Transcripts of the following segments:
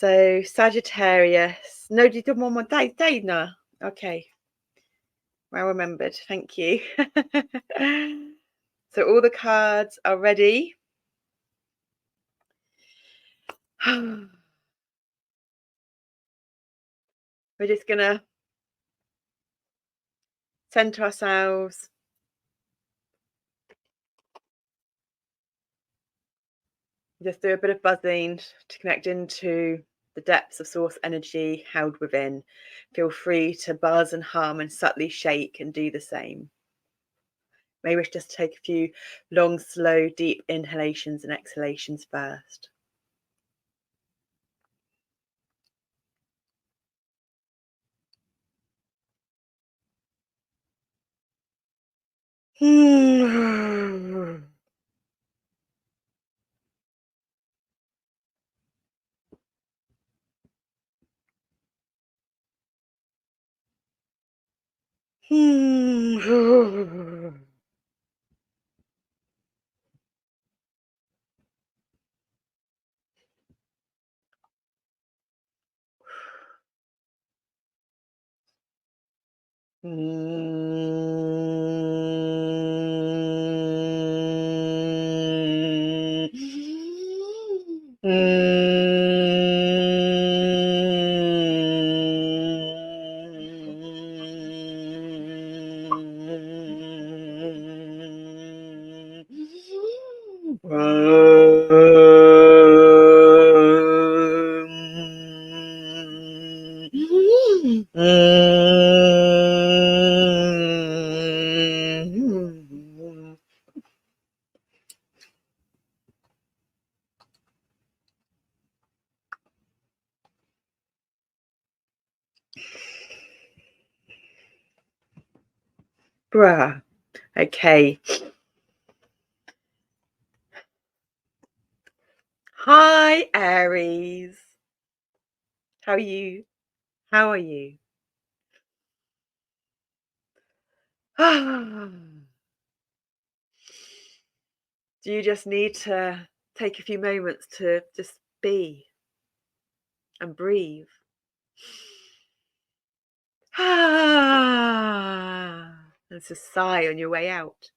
So Sagittarius. No, did you want my day? No. Okay. Well remembered. Thank you. So all the cards are ready. We're just gonna center ourselves. Just do a bit of buzzing to connect into the depths of source energy held within. Feel free to buzz and hum and subtly shake and do the same. Maybe just take a few long, slow, deep inhalations and exhalations first. Bruh. Okay. Hi, Aries. How are you? How are you? Do you just need to take a few moments to just be and breathe? It's a sigh on your way out,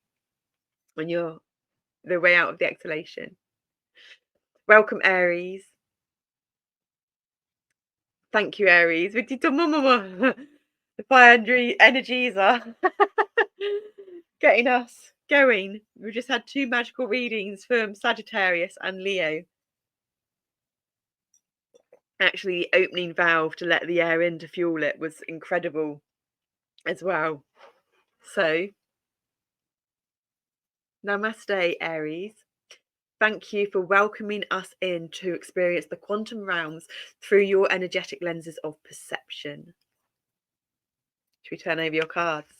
on the way out of the exhalation. Welcome, Aries. Thank you, Aries. The fire energies are getting us going. We've just had 2 magical readings from Sagittarius and Leo. Actually, the opening valve to let the air in to fuel it was incredible as well. So, namaste, Aries. Thank you for welcoming us in to experience the quantum realms through your energetic lenses of perception. Should we turn over your cards?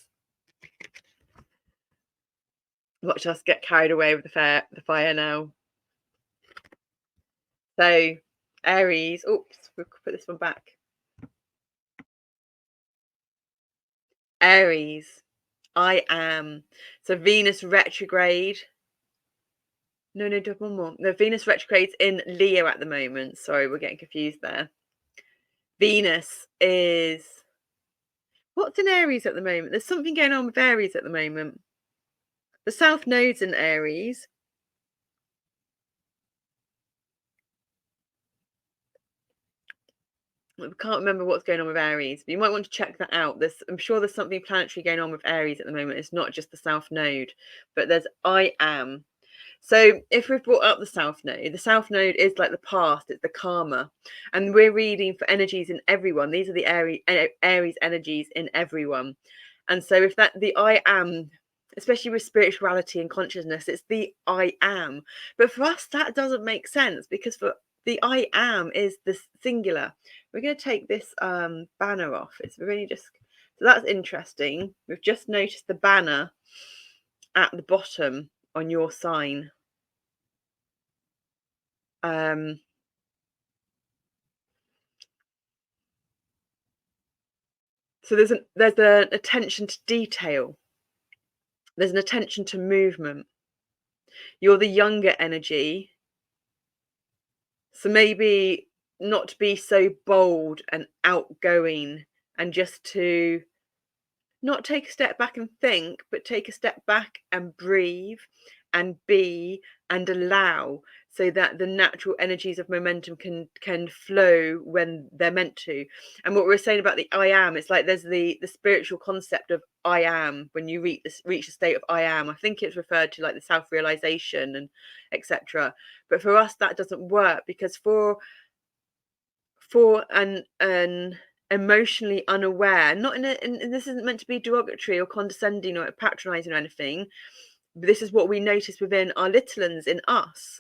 Watch us get carried away with the fire now. So, Aries. Oops, we'll put this one back. Aries. I am. So Venus retrograde. No, one more. No, Venus retrogrades in Leo at the moment. Sorry, we're getting confused there. Venus is... What's in Aries at the moment? There's something going on with Aries at the moment. The South Node's in Aries. I can't remember what's going on with Aries, but you might want to check that out. I'm sure there's something planetary going on with Aries at the moment. It's not just the South Node, but there's I am. So if we've brought up the South Node is like the past, it's the karma. And we're reading for energies in everyone. These are the Aries energies in everyone. And so if the I am, especially with spirituality and consciousness, it's the I am. But for us, that doesn't make sense because for the I am is the singular. We're going to take this banner off. It's really just, so that's interesting. We've just noticed the banner at the bottom on your sign. So there's an attention to detail. There's an attention to movement. You're the younger energy. So maybe not to be so bold and outgoing, and just to not take a step back and think, but take a step back and breathe and be and allow, so that the natural energies of momentum can flow when they're meant to. And what we were saying about the I am, it's like there's the spiritual concept of I am. When you reach a state of I am, I think it's referred to like the self-realization and etc. But for us that doesn't work, because for an emotionally unaware, not in a, and this isn't meant to be derogatory or condescending or patronizing or anything, but this is what we notice within our little uns, in us,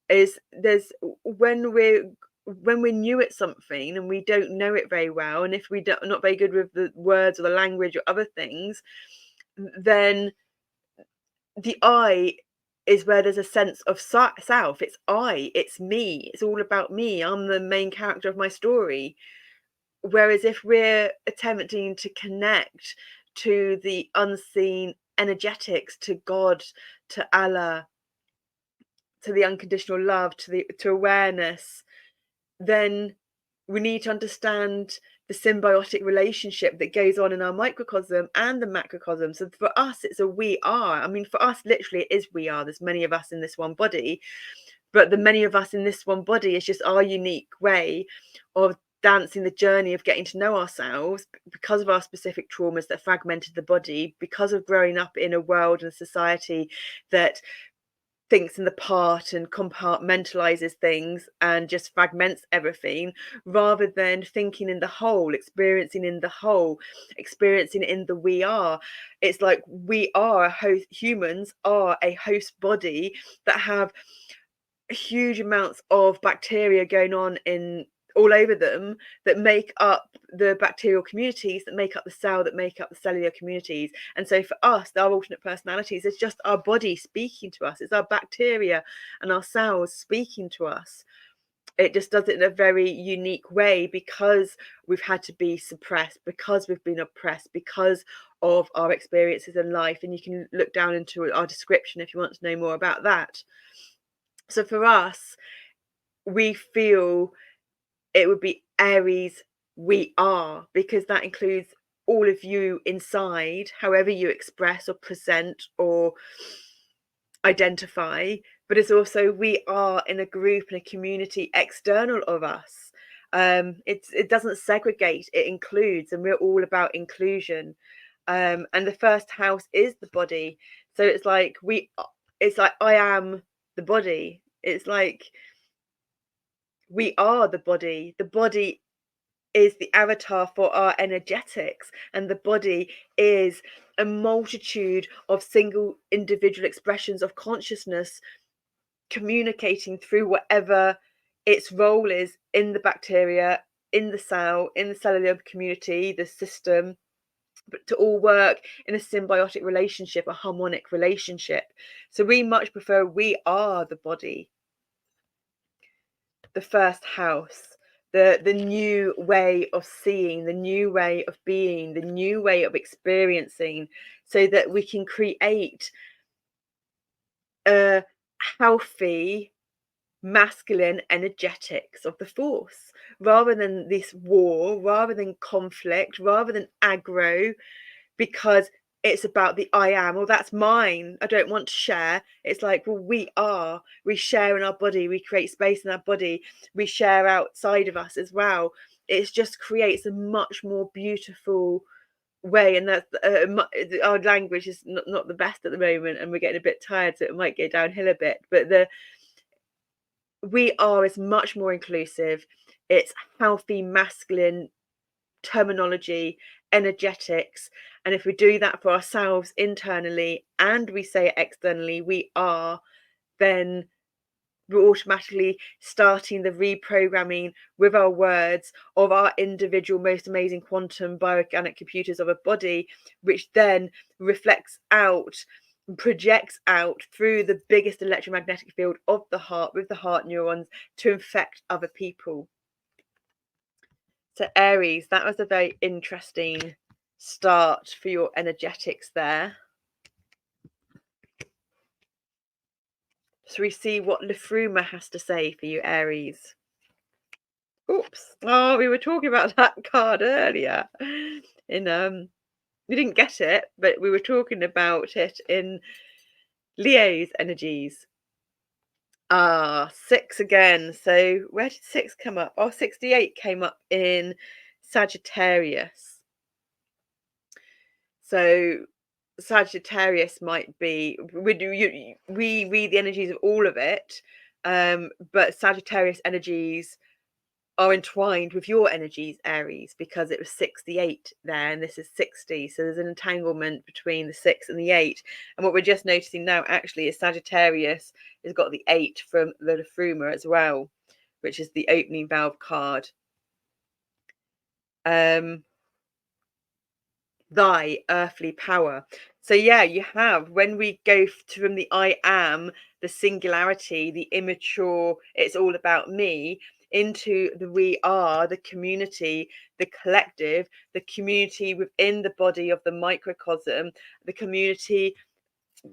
is there's when we're new at something and we don't know it very well, and if we don't, not very good with the words or the language or other things, then the I is where there's a sense of self. It's I, it's me, it's all about me, I'm the main character of my story. Whereas if we're attempting to connect to the unseen energetics, to God, to Allah, to the unconditional love, to awareness, then we need to understand the symbiotic relationship that goes on in our microcosm and the macrocosm. So for us, it's a we are. I mean, for us, literally, it is we are. There's many of us in this one body, but the many of us in this one body is just our unique way of dancing the journey of getting to know ourselves, because of our specific traumas that fragmented the body, because of growing up in a world and a society that thinks in the part and compartmentalizes things and just fragments everything, rather than thinking in the whole, experiencing in the whole, experiencing in the we are. It's like we are a host, humans are a host body that have huge amounts of bacteria going on in all over them, that make up the bacterial communities, that make up the cell, that make up the cellular communities. And so for us, our alternate personalities is just our body speaking to us. It's our bacteria and our cells speaking to us. It just does it in a very unique way, because we've had to be suppressed, because we've been oppressed, because of our experiences in life. And you can look down into our description if you want to know more about that. So for us, we feel it would be Aries we are, because that includes all of you inside, however you express or present or identify, but it's also we are in a group and a community external of us. It doesn't segregate, it includes, and we're all about inclusion. And the first house is the body. So it's like I am the body. It's like we are the body. The body is the avatar for our energetics, and the body is a multitude of single individual expressions of consciousness communicating through whatever its role is in the bacteria, in the cell, in the cellular community, the system, but to all work in a symbiotic relationship, a harmonic relationship. So we much prefer we are the body, the first house, the new way of seeing, the new way of being, the new way of experiencing, so that we can create a healthy masculine energetics of the force, rather than this war, rather than conflict, rather than aggro, because it's about the I am, or that's mine, I don't want to share. It's like, well, we share in our body, we create space in our body, we share outside of us as well. It just creates a much more beautiful way. And that's our language is not the best at the moment, and we're getting a bit tired, so it might go downhill a bit, but the we are is much more inclusive. It's healthy masculine terminology, energetics. And if we do that for ourselves internally and we say it externally, we are, then we're automatically starting the reprogramming with our words of our individual most amazing quantum bioorganic computers of a body, which then reflects out, projects out through the biggest electromagnetic field of the heart, with the heart neurons, to infect other people. So Aries, that was a very interesting start for your energetics there. So we see what Liffruma has to say for you, Aries. Oops. Oh, we were talking about that card earlier. In we didn't get it, but we were talking about it in Leo's energies. Ah, 6 again. So where did 6 come up? Oh, 68 came up in Sagittarius. So Sagittarius might be we read the energies of all of it, but Sagittarius energies are entwined with your energies, Aries, because it was 68 there and this is 60. So there's an entanglement between the 6 and the 8. And what we're just noticing now actually is Sagittarius has got the 8 from the Liffruma as well, which is the opening valve card. Thy earthly power. So yeah, you have, when we go from the I am, the singularity, the immature, it's all about me, into the we are, the community, the collective, the community within the body of the microcosm, the community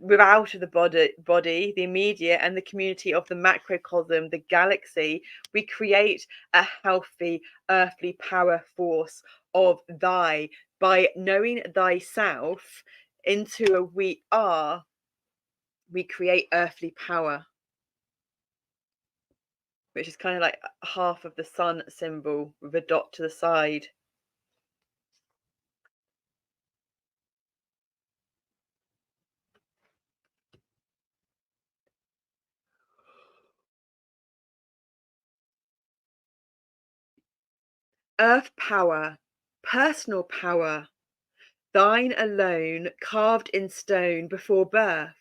without of the body, the immediate, and the community of the macrocosm, the galaxy. We create a healthy earthly power force of thy. By knowing thyself into a we are, we create earthly power, which is kind of like half of the sun symbol with a dot to the side. Earth power, personal power, thine alone, carved in stone before birth.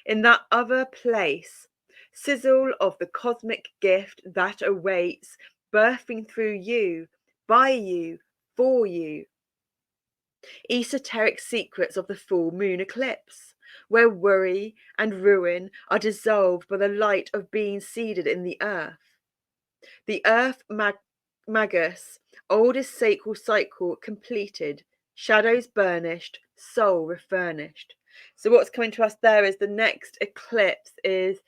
In that other place, sizzle of the cosmic gift that awaits, birthing through you, by you, for you. Esoteric secrets of the full moon eclipse, where worry and ruin are dissolved by the light of being seeded in the earth. The earth magus, oldest sacral cycle completed, shadows burnished, soul refurnished. So what's coming to us there is the next eclipse is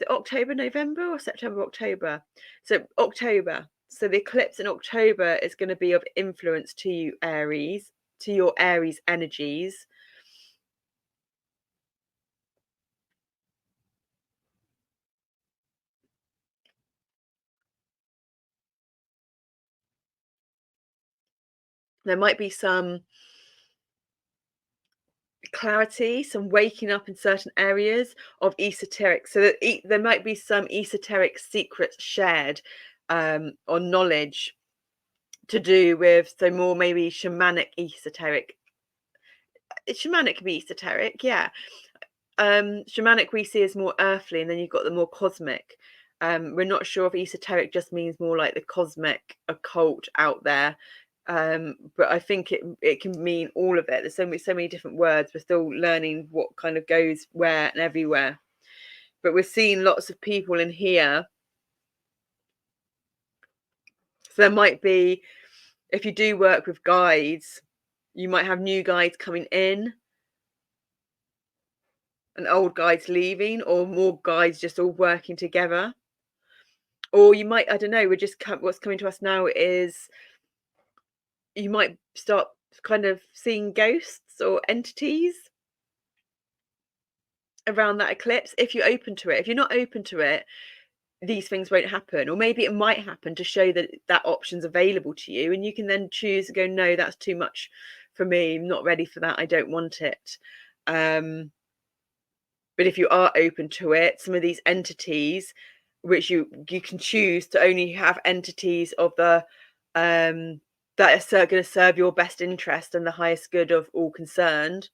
it October, November, or September, October? So October. So the eclipse in October is going to be of influence to you, Aries, to your Aries energies. There might be some clarity, some waking up in certain areas of esoteric. So that there might be some esoteric secrets shared, or knowledge to do with, so more maybe shamanic esoteric. Shamanic can be esoteric, yeah. Shamanic we see as more earthly, and then you've got the more cosmic. We're not sure if esoteric just means more like the cosmic occult out there, but I think it can mean all of it. There's so many different words. We're still learning what kind of goes where and everywhere, but we're seeing lots of people in here. So there might be, if you do work with guides, you might have new guides coming in and old guides leaving, or more guides just all working together. Or you might, I don't know, what's coming to us now is you might start kind of seeing ghosts or entities around that eclipse if you're open to it. If you're not open to it, these things won't happen. Or maybe it might happen to show that that option's available to you, and you can then choose to go, no, that's too much for me, I'm not ready for that, I don't want it. But if you are open to it, some of these entities, which you can choose to only have entities of the that are going to serve your best interest and the highest good of all concerned.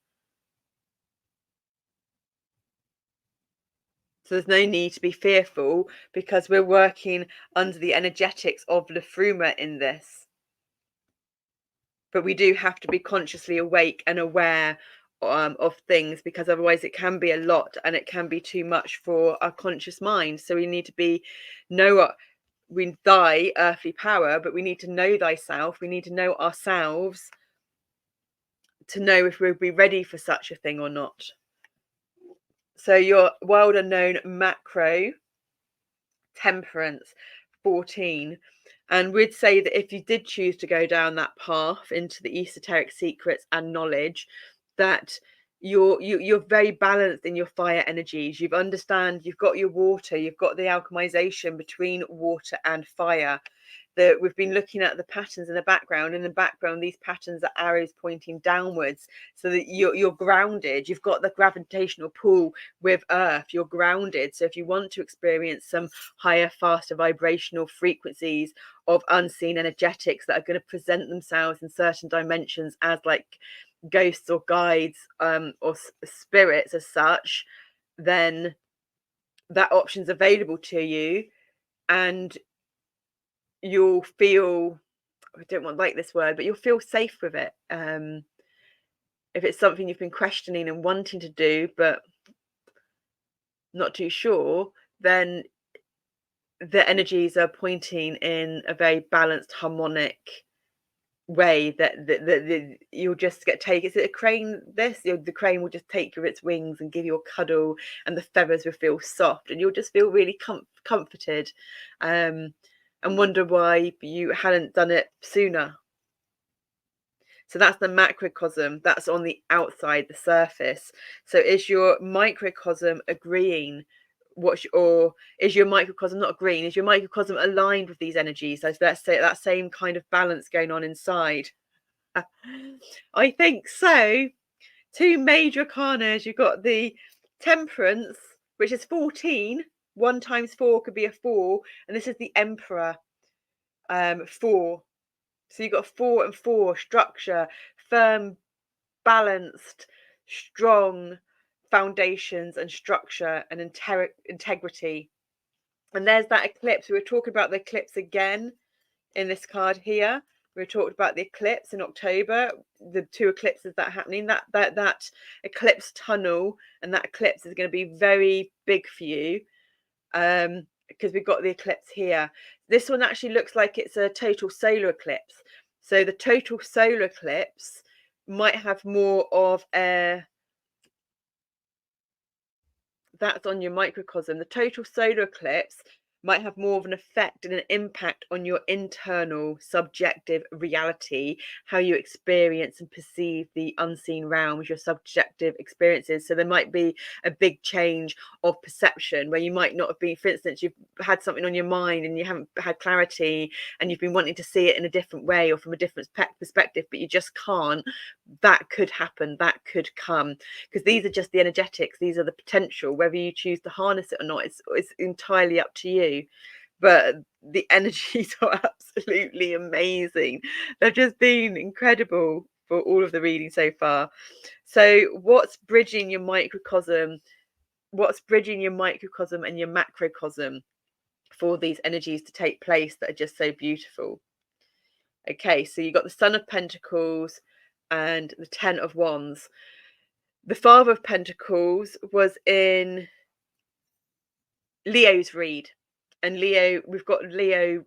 So there's no need to be fearful, because we're working under the energetics of Liffruma in this. But we do have to be consciously awake and aware of things, because otherwise it can be a lot and it can be too much for our conscious mind. So we need to know what we thy earthly power, but we need to know thyself. We need to know ourselves to know if we'll be ready for such a thing or not. So your world unknown macro, temperance, 14. And we'd say that if you did choose to go down that path into the esoteric secrets and knowledge, that you're very balanced in your fire energies. You've got your water, you've got the alchemization between water and fire. That we've been looking at the patterns in the background. In the background, these patterns are arrows pointing downwards, so that you're grounded. You've got the gravitational pull with Earth. You're grounded. So if you want to experience some higher, faster vibrational frequencies of unseen energetics that are going to present themselves in certain dimensions as like ghosts or guides, or spirits as such, then that option's available to you, and you'll feel, I don't want like this word, but you'll feel safe with it. If it's something you've been questioning and wanting to do but not too sure, then the energies are pointing in a very balanced, harmonic way that you'll just get taken. Is it a crane? The crane will just take you with its wings and give you a cuddle, and the feathers will feel soft, and you'll just feel really comforted, and wonder why you hadn't done it sooner. So that's the macrocosm. That's on the outside, the surface. So is your microcosm agreeing? Or is your microcosm not agreeing? Is your microcosm aligned with these energies? So let's say that same kind of balance going on inside. I think so. Two major arcanas. You've got the Temperance, which is 14. 1 times 4 could be a 4, and this is the Emperor, 4. So you've got 4 and 4, structure, firm, balanced, strong foundations and structure and integrity. And there's that eclipse. We were talking about the eclipse again in this card here. We talked about the eclipse in October, the 2 eclipses that are happening. That eclipse tunnel and that eclipse is going to be very big for you, because we've got the eclipse here. This one actually looks like it's a total solar eclipse. So the total solar eclipse might have more of a, that's on your microcosm. The total solar eclipse might have more of an effect and an impact on your internal subjective reality, how you experience and perceive the unseen realms, your subjective experiences. So there might be a big change of perception where you might not have been, for instance, you've had something on your mind and you haven't had clarity and you've been wanting to see it in a different way or from a different perspective, but you just can't. That could happen, that could come, because these are just the energetics, these are the potential. Whether you choose to harness it or not, it's entirely up to you. But the energies are absolutely amazing. They've just been incredible for all of the reading so far. So what's bridging your microcosm? What's bridging your microcosm and your macrocosm for these energies to take place that are just so beautiful? Okay, so you've got the Son of Pentacles and the 10 of Wands. The Father of Pentacles was in Leo's read, and Leo, we've got Leo,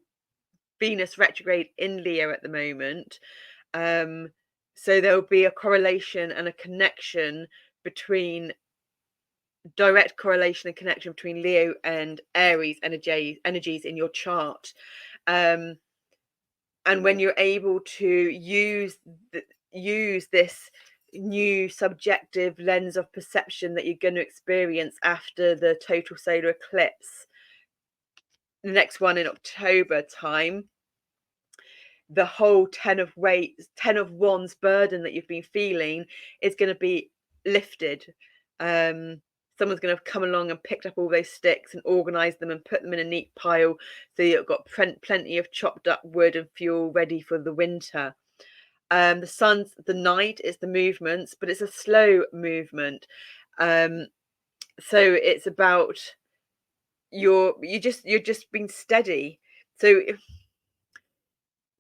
Venus retrograde in Leo at the moment. So there'll be a correlation and a connection between, direct correlation and connection between Leo and Aries energies in your chart. And when you're able to use this new subjective lens of perception that you're going to experience after the total solar eclipse, the next one in October time, the whole 10 of Wands burden that you've been feeling is going to be lifted. Someone's going to have come along and picked up all those sticks and organized them and put them in a neat pile, so you've got plenty of chopped up wood and fuel ready for the winter. The sun's the night, is the movements, but it's a slow movement. So it's about you're just being steady. So if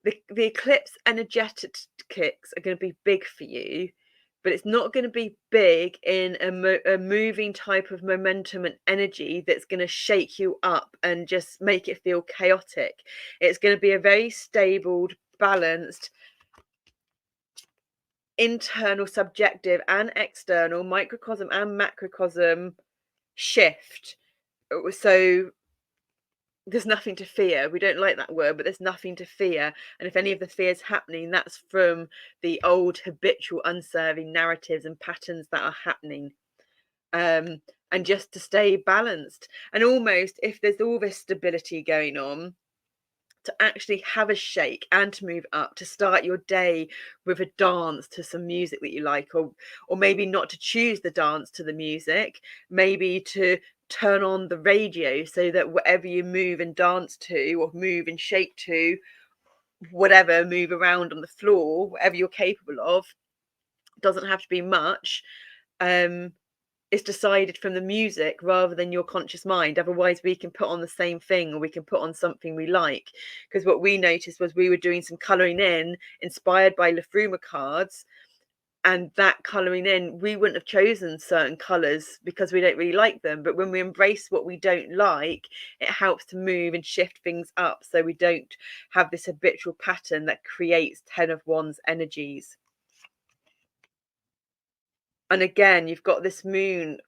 the eclipse energetics are going to be big for you, but it's not going to be big in a moving type of momentum and energy that's going to shake you up and just make it feel chaotic. It's going to be a very stable, balanced, internal, subjective and external, microcosm and macrocosm shift. So there's nothing to fear. We don't like that word, but there's nothing to fear. And if any of the fear's happening, that's from the old habitual unserving narratives and patterns that are happening. And just to stay balanced. And almost if there's all this stability going on, to actually have a shake and to move up, to start your day with a dance to some music that you like, or maybe not to choose the dance to the music, maybe to turn on the radio so that whatever you move and dance to, or move and shake to, whatever, move around on the floor, whatever you're capable of, doesn't have to be much. It's decided from the music rather than your conscious mind. Otherwise, we can put on the same thing, or we can put on something we like. Because what we noticed was we were doing some colouring in inspired by Liffruma cards, and that colouring in, we wouldn't have chosen certain colours because we don't really like them. But when we embrace what we don't like, it helps to move and shift things up so we don't have this habitual pattern that creates 10 of Wands energies. And again, you've got this moon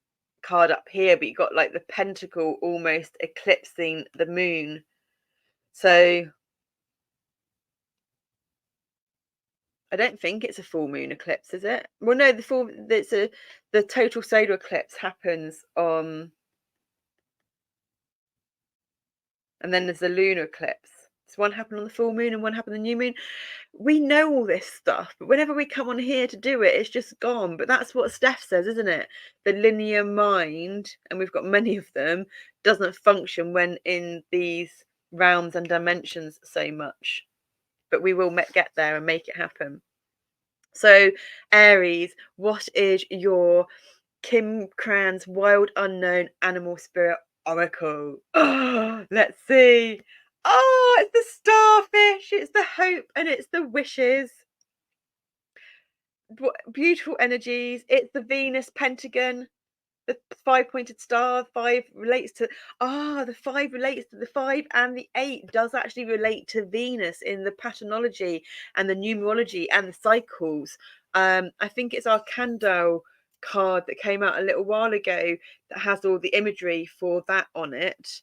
card up here, but you've got like the pentacle almost eclipsing the moon. So I don't think it's a full moon eclipse, is it? Well, no, the total solar eclipse happens on, and then there's a lunar eclipse. So one happened on the full moon and one happened on the new moon. We know all this stuff, but whenever we come on here to do it, it's just gone. But that's what Steph says, isn't it? The linear mind, and we've got many of them, doesn't function when in these realms and dimensions so much. But we will get there and make it happen. So, Aries, what is your Kim Kran's Wild Unknown Animal Spirit Oracle? Oh, let's see. Oh, it's the starfish, it's the hope, and it's the wishes. Beautiful energies. It's the Venus pentagon, the 5-pointed star. 5 relates to, the 5 relates to the 5, and the 8 does actually relate to Venus in the paternology and the numerology and the cycles. I think it's our Candle card that came out a little while ago that has all the imagery for that on it.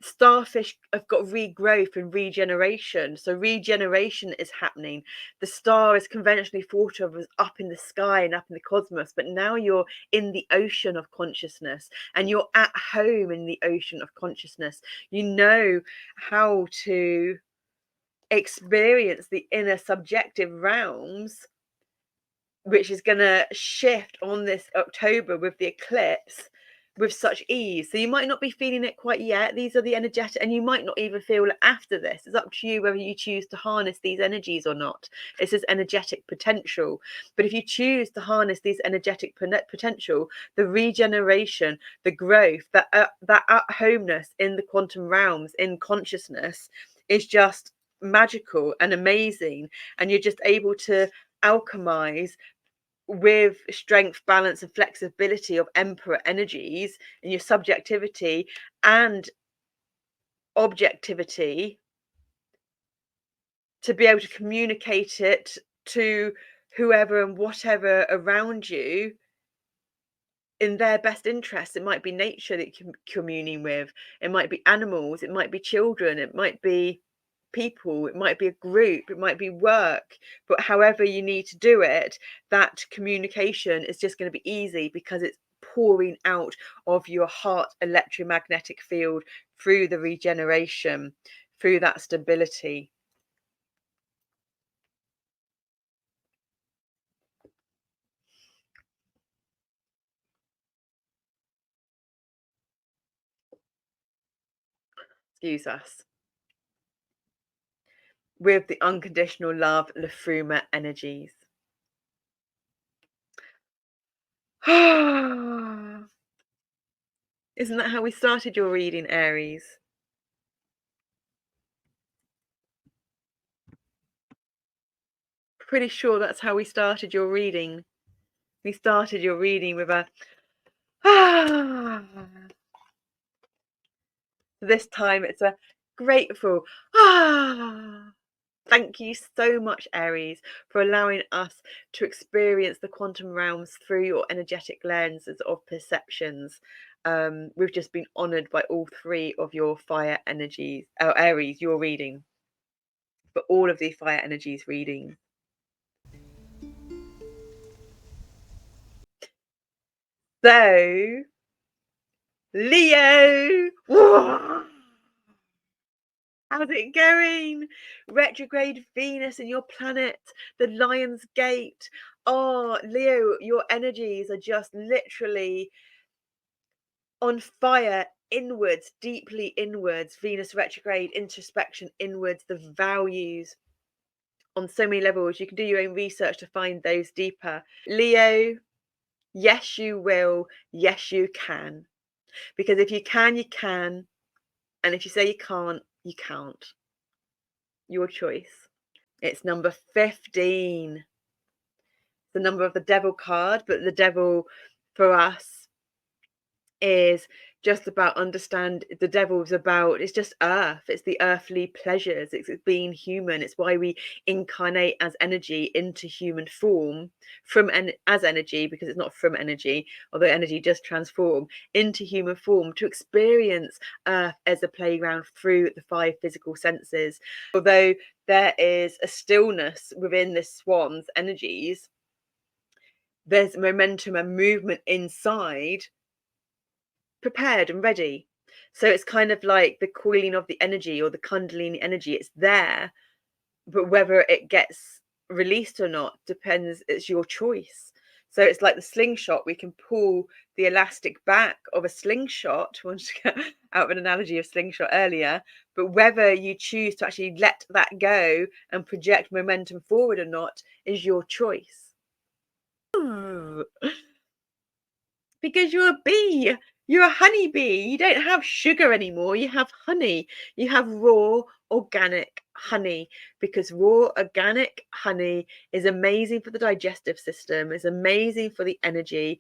Starfish have got regrowth and regeneration. So regeneration is happening. The star is conventionally thought of as up in the sky and up in the cosmos, but now you're in the ocean of consciousness and you're at home in the ocean of consciousness. You know how to experience the inner subjective realms, which is going to shift on this October with the eclipse with such ease. So you might not be feeling it quite yet. These are the energetic, and you might not even feel it after this. It's up to you whether you choose to harness these energies or not. It says energetic potential. But if you choose to harness these energetic potential, the regeneration, the growth, that at-homeness in the quantum realms, in consciousness, is just magical and amazing. And you're just able to alchemize with strength, balance, and flexibility of emperor energies in your subjectivity and objectivity to be able to communicate it to whoever and whatever around you in their best interest. It might be nature that you're communing with, it might be animals, it might be children, it might be people, it might be a group, it might be work, but however you need to do it, that communication is just going to be easy because it's pouring out of your heart electromagnetic field through the regeneration, through that stability. Excuse us. With the unconditional love, Liffruma energies. Isn't that how we started your reading, Aries? Pretty sure that's how we started your reading. We started your reading with a This time it's a grateful Thank you so much, Aries, for allowing us to experience the quantum realms through your energetic lenses of perceptions. we've just been honored by all three of your fire energies. Oh, Aries, your reading. For all of the fire energies reading. So, Leo! How's it going? Retrograde Venus in your planet, the Lion's Gate. Oh, Leo, your energies are just literally on fire, inwards, deeply inwards. Venus retrograde, introspection, inwards, the values on so many levels. You can do your own research to find those deeper. Leo, yes, you will. Yes, you can. Because if you can, you can. And if you say you can't, you can't. Your choice. It's number 15. The number of the devil card, but the devil for us is just about understand the devil's about, it's just earth, it's the earthly pleasures, it's being human. It's why we incarnate as energy into human form from as energy, because it's not from energy, although energy does transform into human form to experience earth as a playground through the 5 physical senses. Although there is a stillness within this swan's energies, there's momentum and movement inside, prepared and ready. So it's kind of like the coiling of the energy or the kundalini energy. It's there, but whether it gets released or not depends. It's your choice. So it's like the slingshot. We can pull the elastic back of a slingshot. I wanted to get out of an analogy of slingshot earlier, but whether you choose to actually let that go and project momentum forward or not is your choice. Because you're a bee. You're a honeybee. You don't have sugar anymore. You have honey. You have raw organic honey, because raw organic honey is amazing for the digestive system, is amazing for the energy,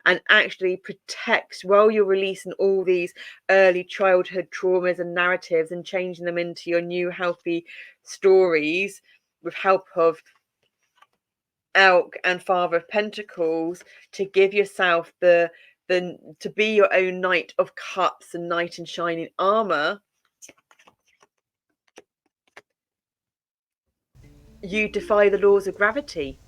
and actually protects while you're releasing all these early childhood traumas and narratives and changing them into your new healthy stories with help of Elk and Father of Pentacles, to give yourself the to be your own Knight of Cups and Knight in shining armor. You defy the laws of gravity.